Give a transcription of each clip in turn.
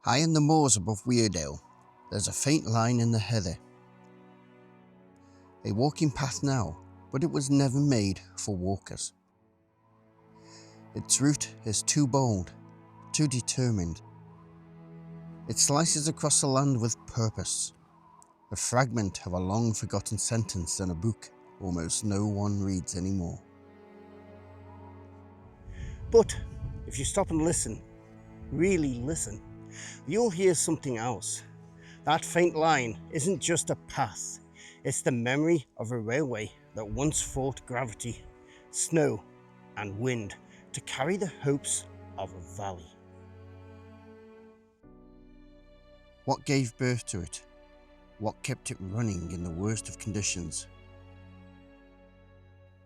High in the moors above Weirdale, there's a faint line in the heather. A walking path now, but it was never made for walkers. Its route is too bold, too determined. It slices across the land with purpose, a fragment of a long-forgotten sentence in a book almost no one reads anymore. But if you stop and listen, really listen, you'll hear something else. That faint line isn't just a path, it's the memory of a railway that once fought gravity, snow and wind to carry the hopes of a valley. What gave birth to it? What kept it running in the worst of conditions?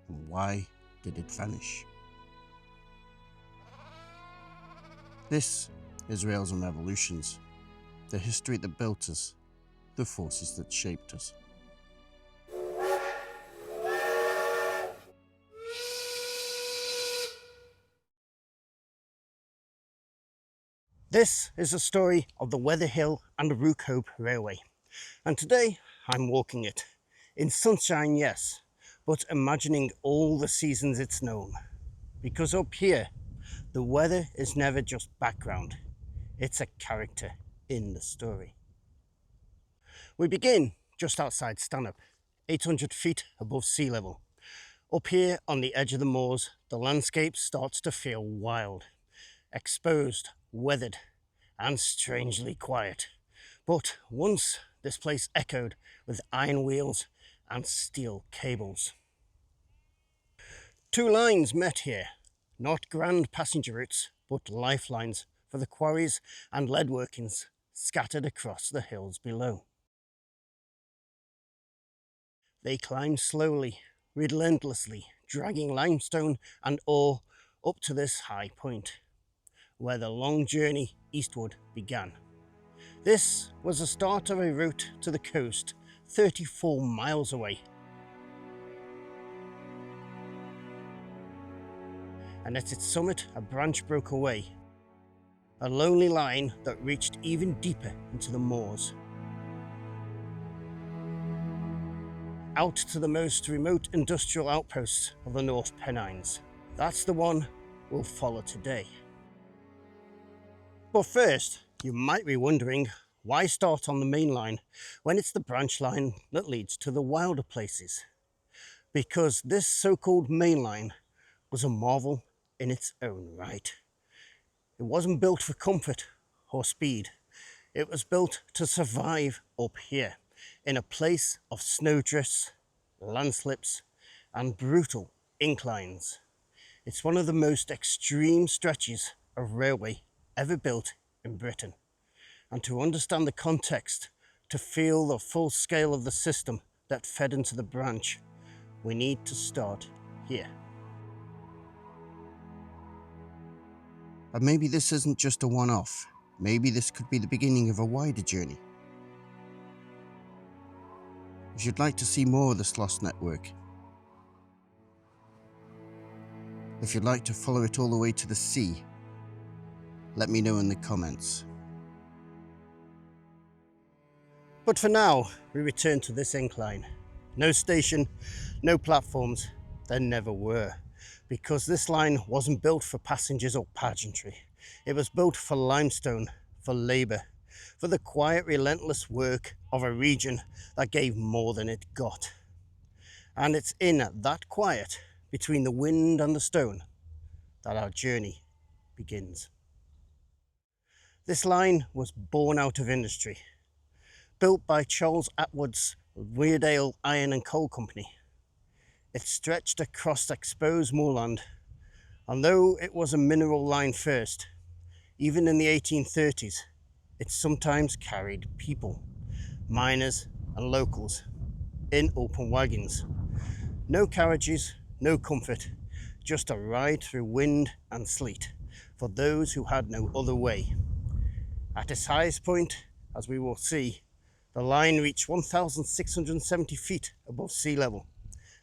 And why did it vanish? This is Rails and Revolutions, the history that built us, the forces that shaped us. This is a story of the Weatherhill and Rookhope Railway, and today I'm walking it. In sunshine, yes, but imagining all the seasons it's known. Because up here, the weather is never just background, it's a character in the story. We begin just outside Stanhope, 800 feet above sea level. Up here on the edge of the moors, the landscape starts to feel wild, exposed, weathered, and strangely quiet. But once this place echoed with iron wheels and steel cables. Two lines met here, not grand passenger routes, but lifelines for the quarries and lead workings scattered across the hills below. They climbed slowly, relentlessly, dragging limestone and ore up to this high point, where the long journey eastward began. This was the start of a route to the coast, 34 miles away. And at its summit, a branch broke away, a lonely line that reached even deeper into the moors. Out to the most remote industrial outposts of the North Pennines. That's the one we'll follow today. But first, you might be wondering, why start on the main line when it's the branch line that leads to the wilder places? Because this so-called main line was a marvel in its own right. It wasn't built for comfort or speed. It was built to survive up here, in a place of snowdrifts, landslips, and brutal inclines. It's one of the most extreme stretches of railway ever built in Britain. And to understand the context, to feel the full scale of the system that fed into the branch, we need to start here. But maybe this isn't just a one-off. Maybe this could be the beginning of a wider journey. If you'd like to see more of this lost network, if you'd like to follow it all the way to the sea, let me know in the comments. But for now, we return to this incline. No station, no platforms, there never were, because this line wasn't built for passengers or pageantry. It was built for limestone, for labour, for the quiet, relentless work of a region that gave more than it got. And it's in that quiet, between the wind and the stone, that our journey begins. This line was born out of industry, built by Charles Atwood's Weirdale Iron and Coal Company. It stretched across exposed moorland, and though it was a mineral line first, even in the 1830s, it sometimes carried people, miners and locals, in open wagons. No carriages, no comfort, just a ride through wind and sleet for those who had no other way. At its highest point, as we will see, the line reached 1,670 feet above sea level.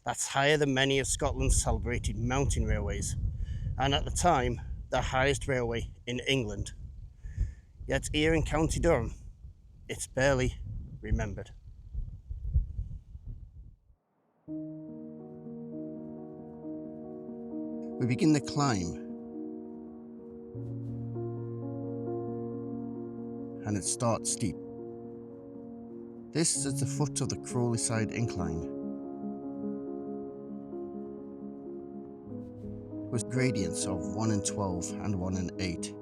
That's higher than many of Scotland's celebrated mountain railways, and at the time, the highest railway in England. Yet here in County Durham, it's barely remembered. We begin the climb, and it starts steep. This is the foot of the Crawley Side Incline, with gradients of 1 in 12 and 1 in 8.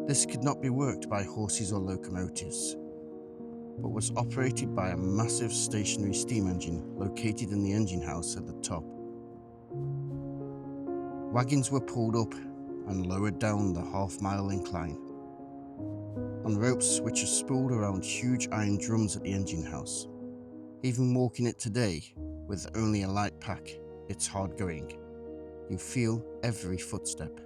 This could not be worked by horses or locomotives, but was operated by a massive stationary steam engine located in the engine house at the top. Wagons were pulled up and lowered down the half-mile incline on ropes which are spooled around huge iron drums at the engine house. Even walking it today, with only a light pack, it's hard going. You feel every footstep.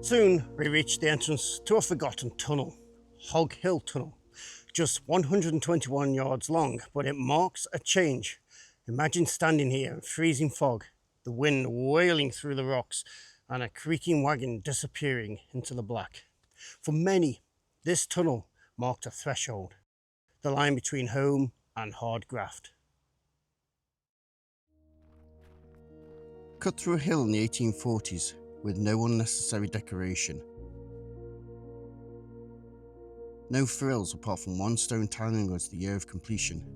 Soon we reached the entrance to a forgotten tunnel, Hog Hill Tunnel, just 121 yards long, but it marks a change. Imagine standing here in freezing fog, the wind wailing through the rocks, and a creaking wagon disappearing into the black. For many, this tunnel marked a threshold, the line between home and hard graft. Cut through a hill in the 1840s with no unnecessary decoration. No frills apart from one stone telling us the year of completion.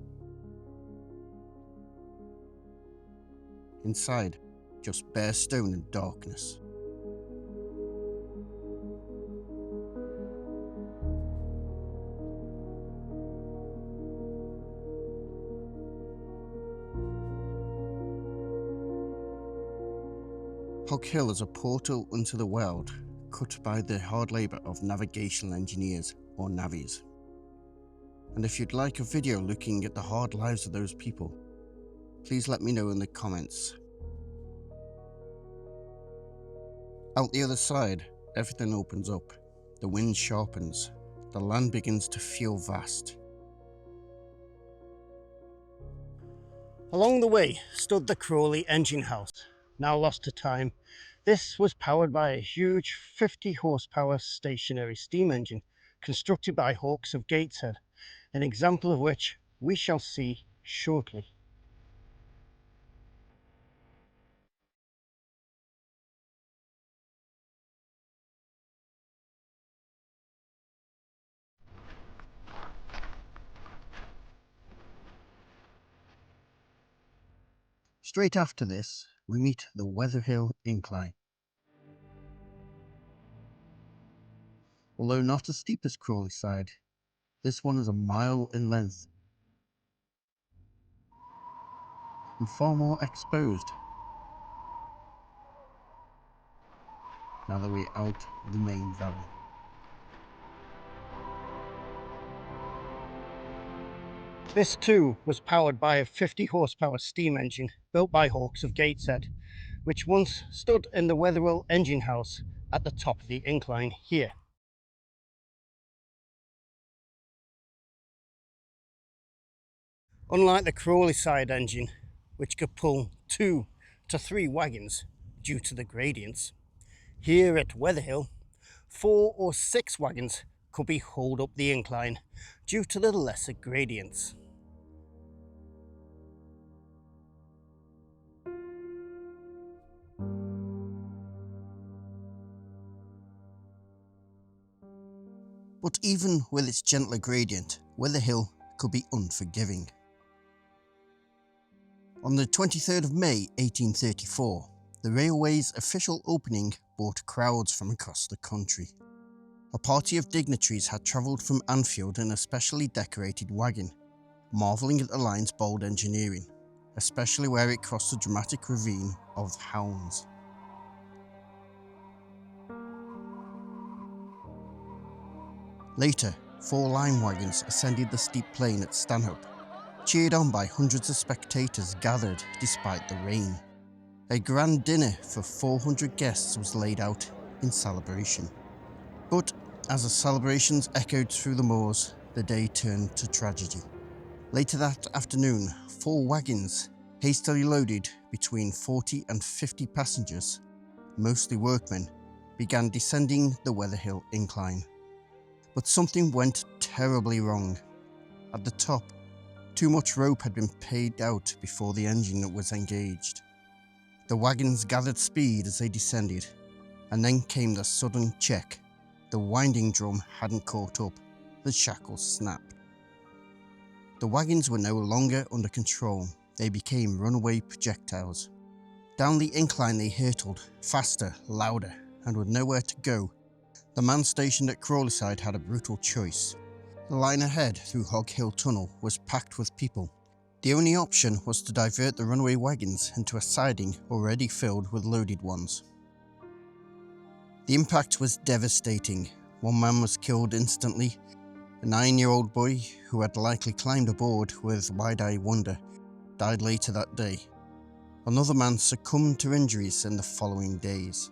Inside, just bare stone and darkness. Hog Hill is a portal into the world, cut by the hard labour of navigational engineers, or navvies. And if you'd like a video looking at the hard lives of those people, please let me know in the comments. Out the other side, everything opens up. The wind sharpens. The land begins to feel vast. Along the way stood the Crawley engine house, now lost to time. This was powered by a huge 50 horsepower stationary steam engine constructed by Hawks of Gateshead, an example of which we shall see shortly. Straight after this, we meet the Weatherhill Incline. Although not as steep as Crawley Side, this one is a mile in length and far more exposed now that we're out the main valley. This too was powered by a 50 horsepower steam engine built by Hawks of Gateshead, which once stood in the Weatherhill engine house at the top of the incline here. Unlike the Crawley Side engine, which could pull 2 to 3 wagons due to the gradients, here at Weatherhill, 4 or 6 wagons could be hauled up the incline due to the lesser gradients. But even with its gentler gradient, Weatherhill could be unforgiving. On the 23rd of May 1834, the railway's official opening brought crowds from across the country. A party of dignitaries had travelled from Anfield in a specially decorated wagon, marvelling at the line's bold engineering, especially where it crossed the dramatic ravine of Hounds. Later, 4 line wagons ascended the steep plain at Stanhope, cheered on by hundreds of spectators gathered despite the rain. A grand dinner for 400 guests was laid out in celebration. But as the celebrations echoed through the moors, the day turned to tragedy. Later that afternoon, 4 wagons, hastily loaded between 40 and 50 passengers, mostly workmen, began descending the Weatherhill Incline. But something went terribly wrong. At the top, too much rope had been paid out before the engine was engaged. The wagons gathered speed as they descended, and then came the sudden check. The winding drum hadn't caught up. The shackles snapped. The wagons were no longer under control. They became runaway projectiles. Down the incline they hurtled, faster, louder, and with nowhere to go. The man stationed at Crawleyside had a brutal choice. The line ahead through Hog Hill Tunnel was packed with people. The only option was to divert the runaway wagons into a siding already filled with loaded ones. The impact was devastating. One man was killed instantly. A 9-year-old boy, who had likely climbed aboard with wide-eyed wonder, died later that day. Another man succumbed to injuries in the following days.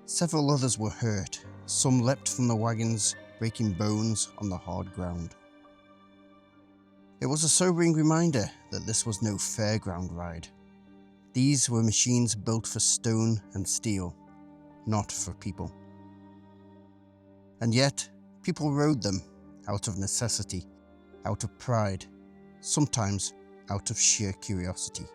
Several others were hurt. Some leapt from the wagons, breaking bones on the hard ground. It was a sobering reminder that this was no fairground ride. These were machines built for stone and steel, not for people. And yet, people rode them out of necessity, out of pride, sometimes out of sheer curiosity.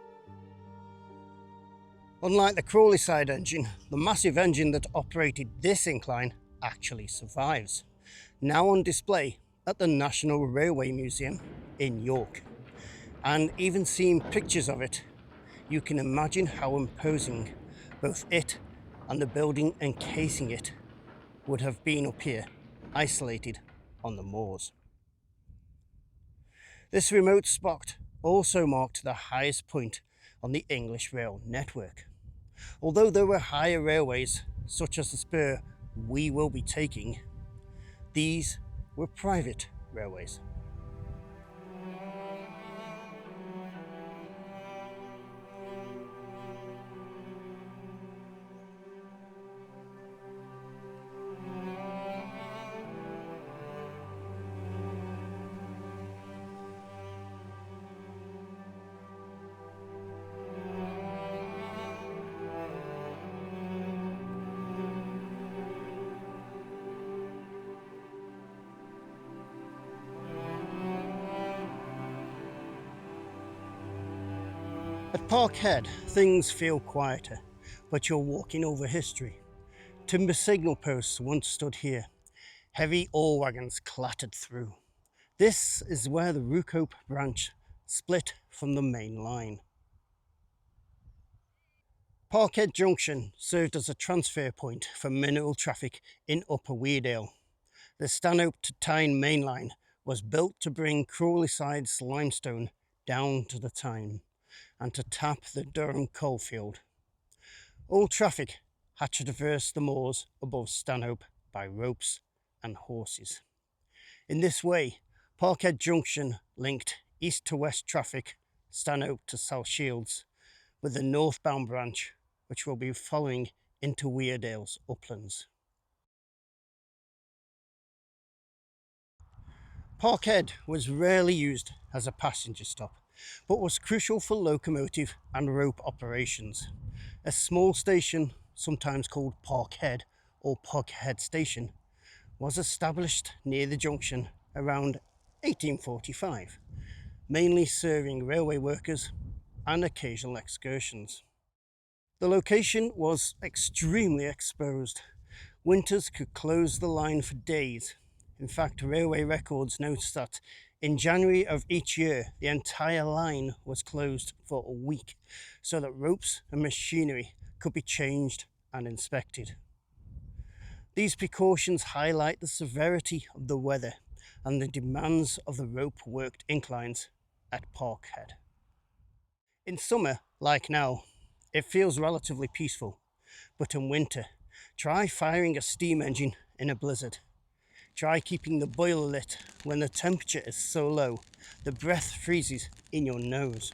Unlike the Crawleyside engine, the massive engine that operated this incline actually survives, now on display at the National Railway Museum in York. And even seeing pictures of it, you can imagine how imposing both it and the building encasing it would have been up here, isolated on the moors. This remote spot also marked the highest point on the English rail network. Although there were higher railways, such as the Spur we will be taking, these were private railways. At Parkhead, things feel quieter, but you're walking over history. Timber signal posts once stood here. Heavy ore wagons clattered through. This is where the Rookhope branch split from the main line. Parkhead Junction served as a transfer point for mineral traffic in Upper Weardale. The Stanhope to Tyne main line was built to bring Crawleyside's limestone down to the Tyne and to tap the Durham coalfield. All traffic had to traverse the moors above Stanhope by ropes and horses. In this way, Parkhead Junction linked east to west traffic, Stanhope to South Shields, with the northbound branch, which will be following into Weardale's uplands. Parkhead was rarely used as a passenger stop, but was crucial for locomotive and rope operations. A small station, sometimes called Parkhead or Parkhead Station, was established near the junction around 1845, mainly serving railway workers and occasional excursions. The location was extremely exposed. Winters could close the line for days. In fact, railway records note that in January of each year, the entire line was closed for a week so that ropes and machinery could be changed and inspected. These precautions highlight the severity of the weather and the demands of the rope-worked inclines at Parkhead. In summer, like now, it feels relatively peaceful, but in winter, try firing a steam engine in a blizzard. Try keeping the boiler lit when the temperature is so low the breath freezes in your nose.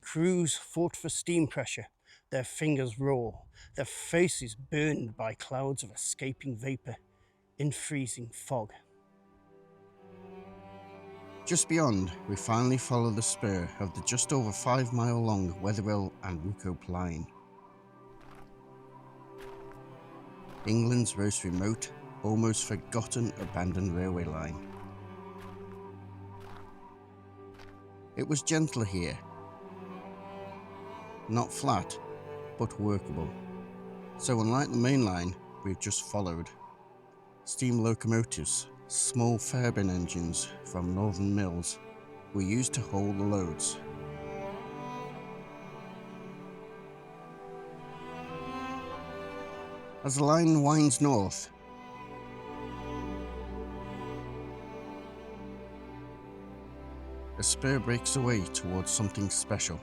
Crews fought for steam pressure, their fingers raw, their faces burned by clouds of escaping vapour in freezing fog. Just beyond, we finally follow the spur of the just over 5 mile long Weatherhill and Rookhope line. England's most remote, almost forgotten abandoned railway line. It was gentle here, not flat, but workable. So unlike the main line we've just followed, steam locomotives, small Fairbairn engines from northern mills, were used to haul the loads. As the line winds north, a spur breaks away towards something special.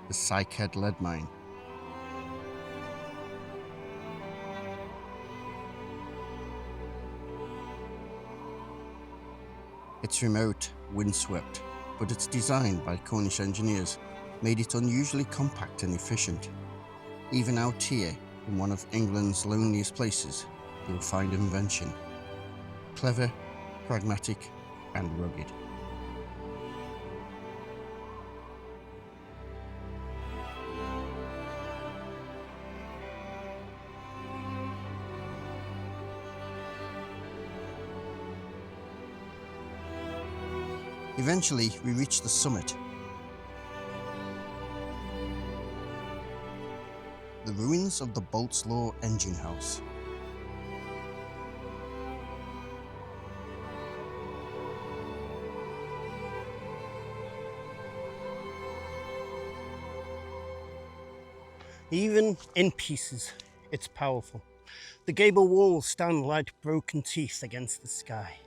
The Scythead lead mine. It's remote, windswept, but its design by Cornish engineers made it unusually compact and efficient. Even out here, in one of England's loneliest places, you'll find invention. Clever, pragmatic, and rugged. Eventually, we reached the summit. The ruins of the Boltslaw engine house. Even in pieces, it's powerful. The gable walls stand like broken teeth against the sky.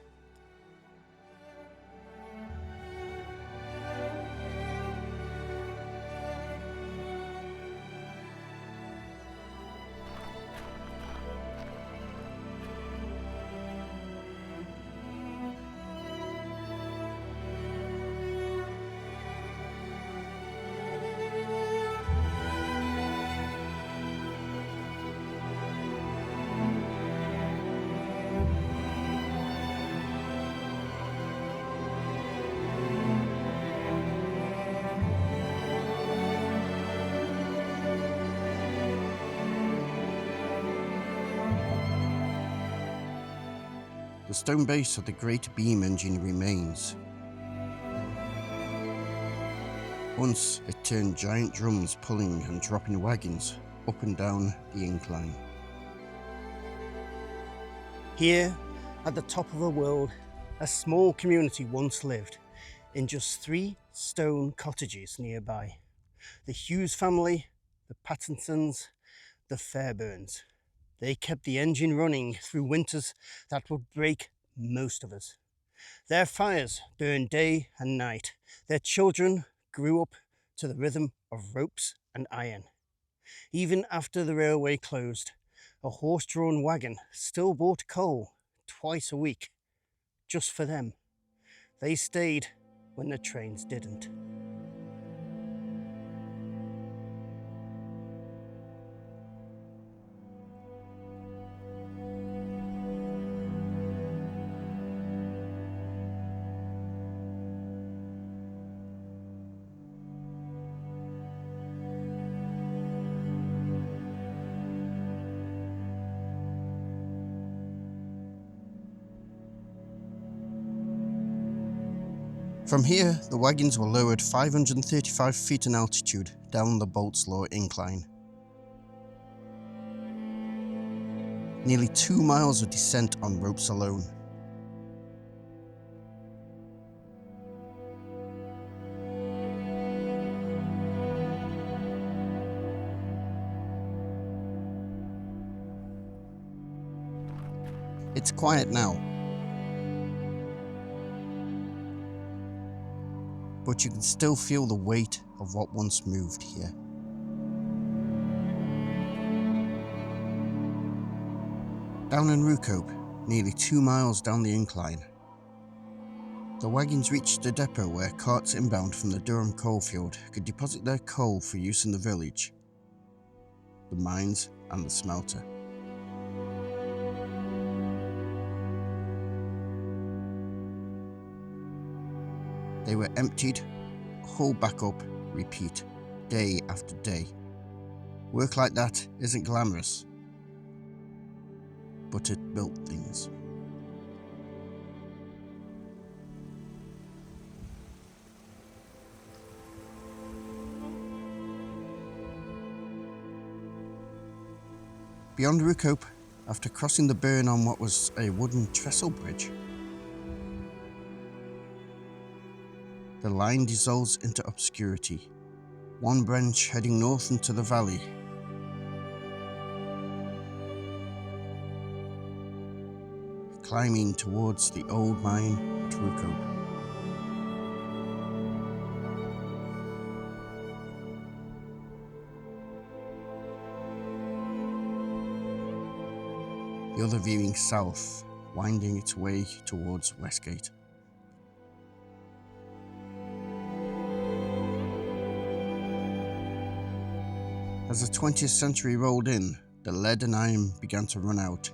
The stone base of the great beam engine remains. Once it turned giant drums pulling and dropping wagons up and down the incline. Here, at the top of the world, a small community once lived in just 3 stone cottages nearby. The Hughes family, the Pattinsons, the Fairbairns. They kept the engine running through winters that would break most of us. Their fires burned day and night. Their children grew up to the rhythm of ropes and iron. Even after the railway closed, a horse-drawn wagon still brought coal twice a week, just for them. They stayed when the trains didn't. From here, the wagons were lowered 535 feet in altitude down the Boltslaw Incline. Nearly 2 miles of descent on ropes alone. It's quiet now, but you can still feel the weight of what once moved here. Down in Rookhope, nearly 2 miles down the incline, the wagons reached a depot where carts inbound from the Durham coalfield could deposit their coal for use in the village, the mines and the smelter. They were emptied, hauled back up, repeat, day after day. Work like that isn't glamorous, but it built things. Beyond Rookhope, after crossing the burn on what was a wooden trestle bridge, the line dissolves into obscurity, one branch heading north into the valley. Climbing towards the old mine at Rookhope. The other veering south, winding its way towards Westgate. As the 20th century rolled in, the lead and iron began to run out.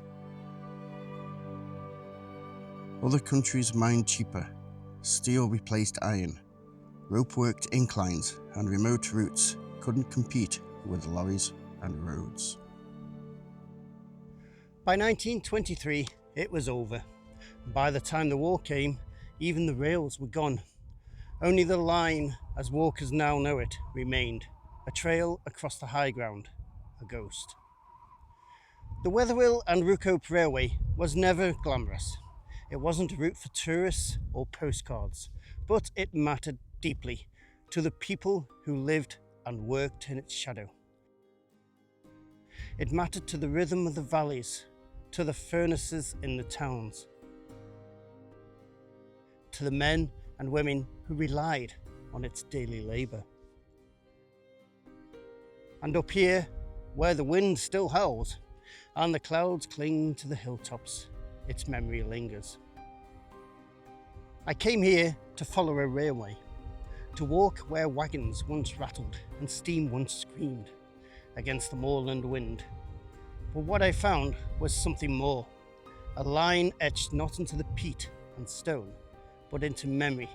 Other countries mined cheaper, steel replaced iron, rope-worked inclines and remote routes couldn't compete with lorries and roads. By 1923, it was over. By the time the war came, even the rails were gone. Only the line, as walkers now know it, remained, a trail across the high ground, a ghost. The Weatherhill and Rookhope Railway was never glamorous. It wasn't a route for tourists or postcards, but it mattered deeply to the people who lived and worked in its shadow. It mattered to the rhythm of the valleys, to the furnaces in the towns, to the men and women who relied on its daily labour. And up here, where the wind still howls and the clouds cling to the hilltops, its memory lingers. I came here to follow a railway, to walk where wagons once rattled and steam once screamed against the moorland wind. But what I found was something more, a line etched not into the peat and stone, but into memory.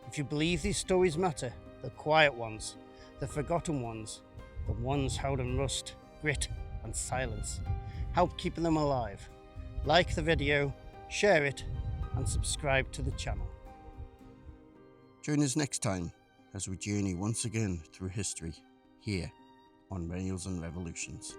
If you believe these stories matter, the quiet ones, the forgotten ones, the ones held in rust, grit and silence, help keeping them alive. Like the video, share it and subscribe to the channel. Join us next time as we journey once again through history here on Rails and Revolutions.